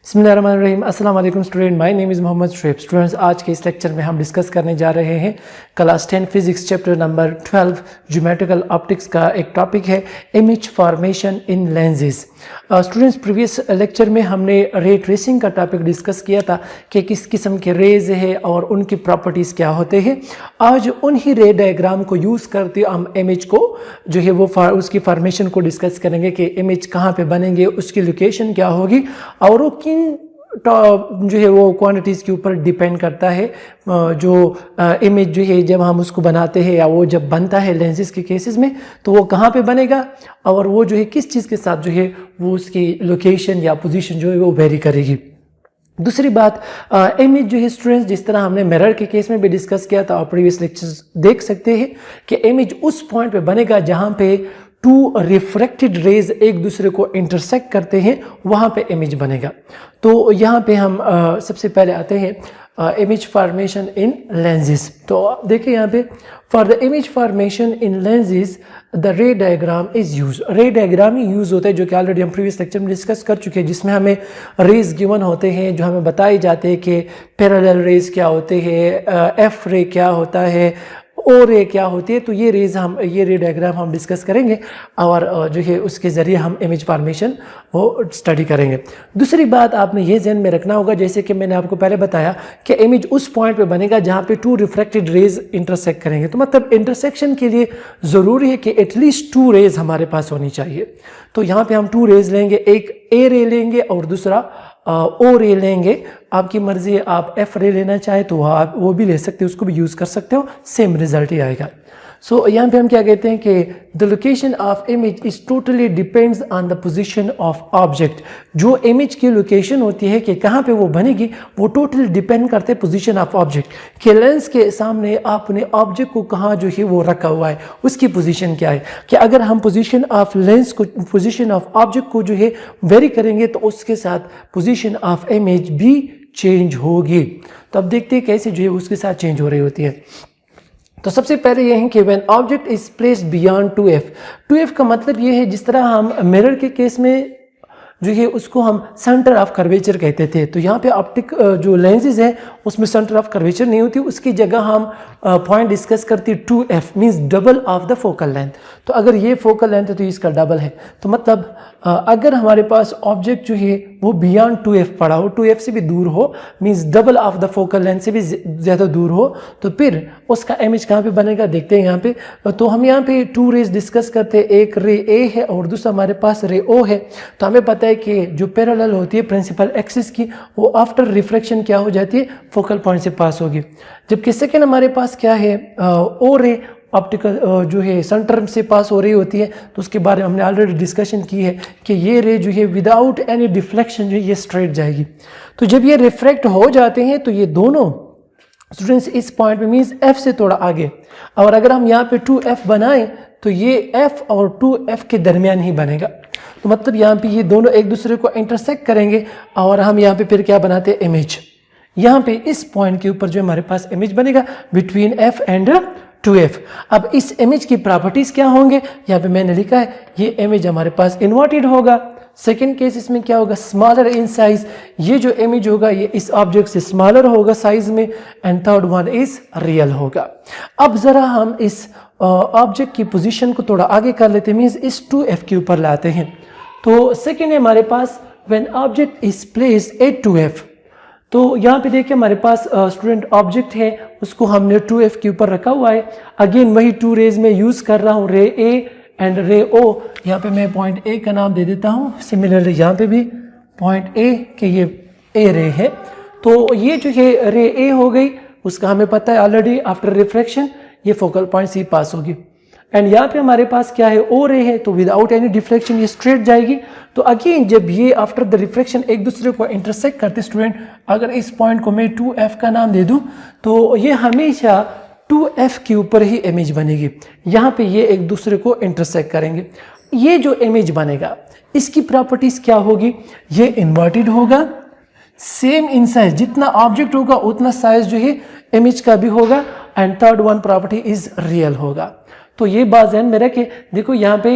बिस्मिल्लाहिर्रहमानिर्रहीम। अस्सलाम वालेकुम student, my name is Mohammad Shoaib. Students, आज के इस लेक्चर में हम डिस्कस करने जा रहे हैं class 10 physics chapter number 12 geometrical optics का एक टॉपिक है इमेज फॉर्मेशन इन लेंसेज। स्टूडेंट्स, प्रीवियस लेक्चर में हमने रे ट्रेसिंग का टॉपिक डिस्कस किया था कि किस किस्म के रेज है और उनकी प्रॉपर्टीज़ क्या होते हैं। आज उन्हीं रे डायग्राम को यूज़ करते हम इमेज को जो है वो उसकी फॉर्मेशन को डिस्कस करेंगे कि इमेज कहाँ पे बनेंगे, उसकी लोकेशन क्या होगी और वो किन जो है वो क्वांटिटीज़ के ऊपर डिपेंड करता है। जो इमेज जो है जब हम उसको बनाते हैं या वो जब बनता है लेंसेज के केसेस में, तो वो कहाँ पे बनेगा और वो जो है किस चीज़ के साथ जो है वो उसकी लोकेशन या पोजीशन जो है वो वेरी करेगी। दूसरी बात, इमेज जो है स्टूडेंट्स, जिस तरह हमने मिरर के केस में भी डिस्कस किया था और प्रीवियस लेक्चर्स देख सकते हैं कि इमेज उस पॉइंट पे बनेगा जहाँ पे टू रिफ्रैक्टेड रेज एक दूसरे को इंटरसेक्ट करते हैं, वहाँ पे इमेज बनेगा। तो यहाँ पे हम सबसे पहले आते हैं इमेज फॉर्मेशन इन लेंसेज। तो देखिए यहाँ पे for the image formation in lenses the रे डायग्राम इज यूज। रे डायग्राम ही यूज होता है जो कि ऑलरेडी हम प्रीवियस लेक्चर में डिस्कस कर चुके हैं, जिसमें हमें रेज गिवन होते हैं जो हमें बताए जाते हैं कि पैरेलल रेज क्या होते हैं, एफ रे क्या होता है, ओ रे क्या होती है। तो ये रे डायग्राम हम डिस्कस करेंगे और जो है उसके ज़रिए हम इमेज फॉर्मेशन वो स्टडी करेंगे। दूसरी बात आपने ये ध्यान में रखना होगा, जैसे कि मैंने आपको पहले बताया कि इमेज उस पॉइंट पे बनेगा जहाँ पे टू रिफ्रैक्टेड रेज इंटरसेक्ट करेंगे। तो मतलब इंटरसेक्शन के लिए ज़रूरी है कि एटलीस्ट टू रेज हमारे पास होनी चाहिए। तो यहाँ पे हम टू रेज लेंगे, एक ए रे लेंगे और दूसरा ओ रे लेंगे। आपकी मर्जी है, आप एफ रे लेना चाहे तो आप वो भी ले सकते हो, उसको भी यूज़ कर सकते हो, सेम रिजल्ट ही आएगा। सो यहाँ पे हम क्या कहते हैं कि the location of image is totally depends on the position of object. जो इमेज की लोकेशन होती है कि कहाँ पे वो बनेगी, वो टोटली डिपेंड करते हैं पोजीशन ऑफ ऑब्जेक्ट कि लेंस के सामने आपने ऑब्जेक्ट को कहाँ जो है वो रखा हुआ है, उसकी पोजीशन क्या है। कि अगर हम पोजीशन ऑफ लेंस को, पोजीशन ऑफ ऑब्जेक्ट को जो है वेरी करेंगे तो उसके साथ पोजीशन ऑफ इमेज भी चेंज होगी। तो अब देखते हैं कैसे जो है उसके साथ चेंज हो रही होती है। तो सबसे पहले ये है कि when object is placed beyond 2f। 2f का मतलब ये है, जिस तरह हम मिरर के केस में जो है उसको हम सेंटर ऑफ कर्वेचर कहते थे, तो यहाँ पे ऑप्टिक जो लेंसेज है उसमें सेंटर ऑफ कर्वेचर नहीं होती, उसकी जगह हम पॉइंट डिस्कस करते 2f means double of the focal length. तो अगर ये फोकल लेंथ है तो इसका डबल है। तो मतलब अगर हमारे पास ऑब्जेक्ट जो है वो बियॉन्ड 2f पड़ा हो, 2f से भी दूर हो, means double of the focal length से भी ज़्यादा दूर हो, तो फिर उसका इमेज कहाँ पे बनेगा देखते हैं यहाँ पे। तो हम यहाँ पे टू रेज डिस्कस करते हैं, एक रे ए है और दूसरा हमारे पास रे ओ है। तो हमें पता है कि जो पैरेलल होती है प्रिंसिपल एक्सिस की, वो आफ्टर रिफ्रैक्शन क्या हो जाती है, फोकल पॉइंट से पास होगी। जबकि सेकेंड हमारे पास क्या है, ओ रे ऑप्टिकल जो है सेंटर से पास हो रही होती है। तो उसके बारे में हमने ऑलरेडी डिस्कशन की है कि ये रे जो है विदाउट एनी डिफ्लेक्शन जो है ये स्ट्रेट जाएगी। तो जब ये रिफ्रैक्ट हो जाते हैं तो ये दोनों स्टूडेंट्स इस पॉइंट पे मींस एफ से थोड़ा आगे, और अगर हम यहाँ पे 2f बनाएं तो ये f और 2f के दरमियान ही बनेगा। तो मतलब यहाँ पे ये दोनों एक दूसरे को इंटरसेक्ट करेंगे और हम यहाँ पे फिर क्या बनाते हैं, इमेज। यहाँ पे इस पॉइंट के ऊपर जो हमारे पास इमेज बनेगा बिटवीन f एंड 2f। अब इस इमेज की प्रॉपर्टीज क्या होंगे, यहाँ पे मैंने लिखा है, ये इमेज हमारे पास इन्वर्टेड होगा। सेकेंड केस इसमें क्या होगा, स्मॉलर इन साइज, ये जो इमेज होगा ये इस ऑब्जेक्ट से स्मॉलर होगा साइज में। And third one is real होगा। अब जरा हम इस ऑब्जेक्ट की पोजीशन को थोड़ा आगे कर लेते हैं, मीन्स इस 2f के ऊपर लाते हैं। तो सेकेंड है हमारे पास when object is placed at 2f। तो यहाँ पे देखिए हमारे पास स्टूडेंट ऑब्जेक्ट है, उसको हमने 2f के ऊपर रखा हुआ है। अगेन वही टू रेज में यूज कर रहा हूँ, रे ए एंड रे ओ। यहाँ पे मैं पॉइंट ए का नाम दे देता हूँ, सिमिलरली यहाँ पे भी पॉइंट ए के ये ए रे है। तो ये जो है रे ए हो गई, उसका हमें पता है ऑलरेडी आफ्टर रिफ्रैक्शन ये फोकल पॉइंट से पास होगी। एंड यहाँ पे हमारे पास क्या है, ओ रे है, तो विदाउट एनी डिफ्लेक्शन ये स्ट्रेट जाएगी। तो अगेन जब ये आफ्टर द रिफ्लेक्शन एक दूसरे को इंटरसेक्ट करते स्टूडेंट, अगर इस पॉइंट को मैं 2f का नाम दे दूं तो ये हमेशा 2f के ऊपर ही इमेज बनेगी। यहाँ पे ये एक दूसरे को इंटरसेक्ट करेंगे। ये जो इमेज बनेगा इसकी प्रॉपर्टीज क्या होगी, ये इन्वर्टेड होगा, सेम इन साइज, जितना ऑब्जेक्ट होगा उतना साइज जो है इमेज का भी होगा। And third one property is real होगा। तो ये बात ध्यान में रखें। देखो यहाँ पे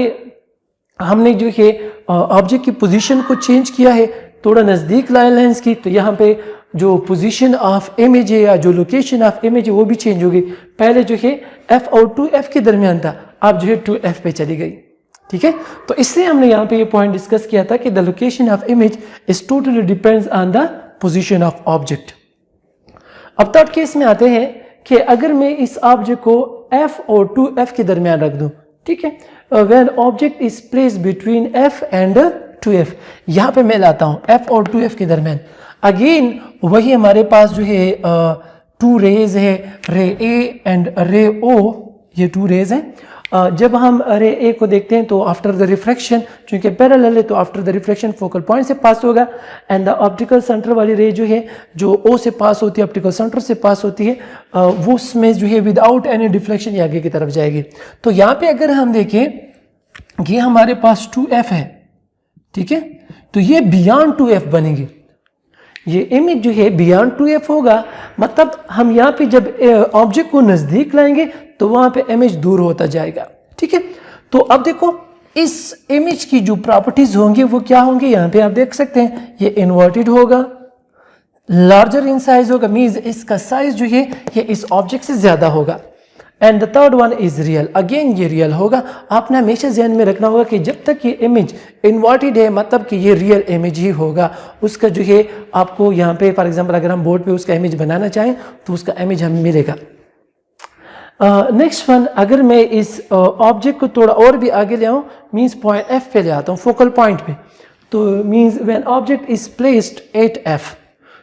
हमने जो है ऑब्जेक्ट की पोजीशन को चेंज किया है, थोड़ा नज़दीक लाएं लेंस की, तो यहाँ पे जो पोजीशन ऑफ इमेज है या जो लोकेशन ऑफ इमेज है वो भी चेंज होगी। पहले जो है f और 2f के दरमियान था, अब जो है 2f पे चली गई। ठीक है, तो इसलिए हमने यहाँ पे ये पॉइंट डिस्कस किया था कि the location of image is totally depends on the position of object. अब थर्ड केस में आते हैं कि अगर मैं इस ऑब्जेक्ट को f और 2f के दरमियान रख दूं, ठीक है, when object is placed between f and 2f, यहाँ पे मैं लाता हूँ f और 2f के दरमियान। अगेन वही हमारे पास जो है 2 रेज है, रे ए एंड रे ओ, ये 2 रेज हैं। जब हम रे ए को देखते हैं तो आफ्टर द रिफ्लेक्शन, चूंकि पैरेलल है तो after the reflection focal point से पास होगा, एंड द ऑप्टिकल सेंटर वाली रे जो है जो ओ से पास होती है, ऑप्टिकल सेंटर से पास होती है, वो उसमें जो है विदाउट एनी डिफ्लेक्शन ये आगे की तरफ जाएगी। तो यहाँ पे अगर हम देखें ये हमारे पास 2f है, ठीक है, तो ये बियॉन्ड 2f बनेगी, ये इमेज जो है बियॉन्ड 2f होगा। मतलब हम यहाँ पे जब ऑब्जेक्ट को नज़दीक लाएंगे तो वहाँ पे इमेज दूर होता जाएगा। ठीक है, तो अब देखो इस इमेज की जो प्रॉपर्टीज होंगी वो क्या होंगी, यहाँ पे आप देख सकते हैं ये इन्वर्टेड होगा, लार्जर इन साइज होगा, मीन्स इसका साइज जो है ये इस ऑब्जेक्ट से ज़्यादा होगा। And the third one is real, again ये रियल होगा। आपने हमेशा ध्यान में रखना होगा कि जब तक ये इमेज इन्वर्टेड है मतलब कि ये रियल इमेज ही होगा। उसका जो है आपको यहाँ पे फॉर एग्जांपल अगर हम बोर्ड पे उसका इमेज बनाना चाहें तो उसका इमेज हमें मिलेगा। नेक्स्ट वन, अगर मैं इस ऑब्जेक्ट को थोड़ा और भी आगे ले आऊँ, मीन्स पॉइंट एफ पे ले आता हूँ, फोकल पॉइंट पे, तो means when object is placed eight F,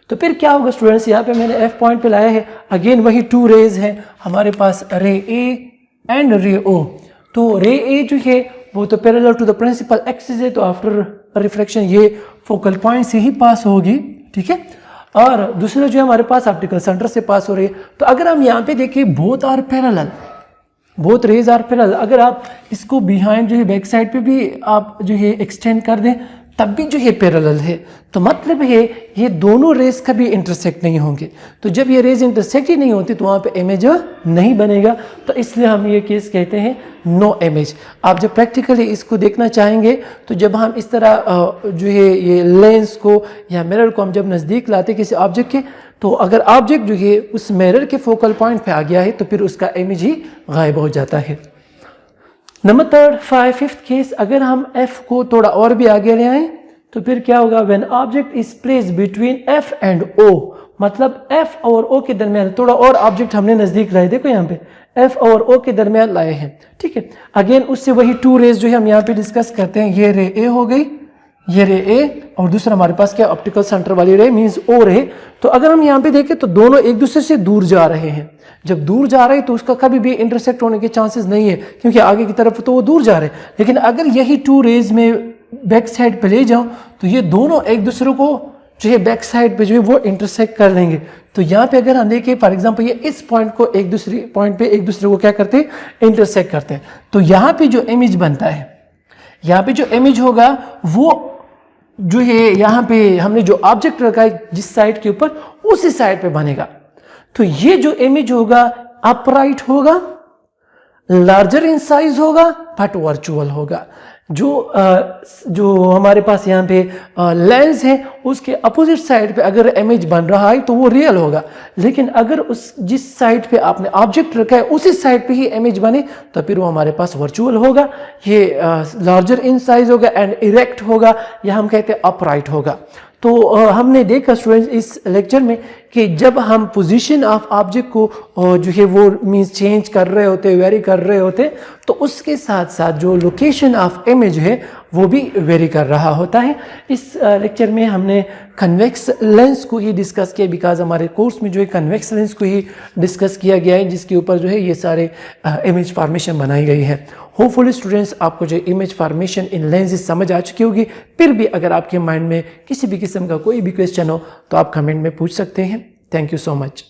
तो फिर क्या होगा स्टूडेंट्स, यहाँ पे मैंने एफ पॉइंट पे लाया है, अगेन वही 2 रेज है हमारे पास, रे ए एंड रे ओ। तो रे ए जो है वो तो parallel to the principal axis है, तो आफ्टर रिफ्लेक्शन ये फोकल पॉइंट से ही पास होगी। ठीक है, और दूसरा जो है हमारे पास ऑप्टिकल सेंटर से पास हो रही है। तो अगर हम यहाँ पे देखें both are parallel, both rays are parallel, अगर आप इसको बिहाइंड जो है बैक साइड पे भी आप जो है एक्सटेंड कर दें तब भी जो है पैरेलल है, तो मतलब है ये दोनों रेज कभी इंटरसेक्ट नहीं होंगे। तो जब ये रेज इंटरसेक्ट ही नहीं होती तो वहाँ पे इमेज नहीं बनेगा, तो इसलिए हम ये केस कहते हैं नो इमेज। आप जब प्रैक्टिकली इसको देखना चाहेंगे तो जब हम इस तरह जो है ये लेंस को या मिरर को हम जब नज़दीक लाते किसी ऑब्जेक्ट के, तो अगर ऑब्जेक्ट जो है उस मिरर के फोकल पॉइंट पे आ गया है तो फिर उसका इमेज ही गायब हो जाता है। नंबर थर्ड, फिफ्थ केस, अगर हम f को थोड़ा और भी आगे ले आए तो फिर क्या होगा, when object is placed between f and o, मतलब f और o के दरमियान थोड़ा और ऑब्जेक्ट हमने नजदीक लाए, देखो यहाँ पे f और o के दरमियान लाए हैं। ठीक है, अगेन उससे वही 2 रेज जो है हम यहाँ पे डिस्कस करते हैं, ये रे a हो गई, ये रे ए, और दूसरा हमारे पास क्या ऑप्टिकल सेंटर वाली रे मींस ओ रे। तो अगर हम यहाँ पे देखें तो दोनों एक दूसरे से दूर जा रहे हैं, जब दूर जा रहे हैं तो उसका कभी भी इंटरसेक्ट होने के चांसेस नहीं है क्योंकि आगे की तरफ तो वो दूर जा रहे हैं। लेकिन अगर यही 2 रेज में बैक साइड पे ले जाओ तो ये दोनों एक दूसरे को जो है बैक साइड पे जो है वो इंटरसेक्ट कर लेंगे। तो यहाँ पे अगर हम देखें फॉर एग्जांपल ये इस पॉइंट को एक दूसरे पॉइंट पे एक दूसरे को क्या करते हैं, इंटरसेक्ट करते हैं। तो यहाँ पे जो इमेज बनता है, यहाँ पे जो इमेज होगा वो जो है यहाँ पे हमने जो ऑब्जेक्ट रखा है जिस साइड के ऊपर उसी साइड पे बनेगा। तो ये जो इमेज होगा अपराइट होगा, लार्जर इन साइज होगा, बट वर्चुअल होगा। जो हमारे पास यहाँ पे लेंस है उसके अपोजिट साइड पे अगर इमेज बन रहा है तो वो रियल होगा, लेकिन अगर उस जिस साइड पे आपने ऑब्जेक्ट रखा है उसी साइड पे ही इमेज बने तो फिर वो हमारे पास वर्चुअल होगा। ये लार्जर इन साइज होगा एंड इरेक्ट होगा, या हम कहते हैं अपराइट होगा। तो हमने देखा स्टूडेंट्स इस लेक्चर में कि जब हम पोजीशन ऑफ ऑब्जेक्ट को जो है वो मीन्स चेंज कर रहे होते, वेरी कर रहे होते, तो उसके साथ साथ जो लोकेशन ऑफ इमेज है वो भी वेरी कर रहा होता है। इस लेक्चर में हमने कन्वेक्स लेंस को ही डिस्कस किया, बिकॉज हमारे कोर्स में जो है कन्वेक्स लेंस को ही डिस्कस किया गया है जिसके ऊपर जो है ये सारे इमेज फॉर्मेशन बनाई गई है। होपफुली स्टूडेंट्स आपको जो इमेज फॉर्मेशन इन लेंसेज समझ आ चुकी होगी। फिर भी अगर आपके माइंड में किसी भी किस्म का कोई भी क्वेश्चन हो तो आप कमेंट में पूछ सकते हैं। Thank you so much.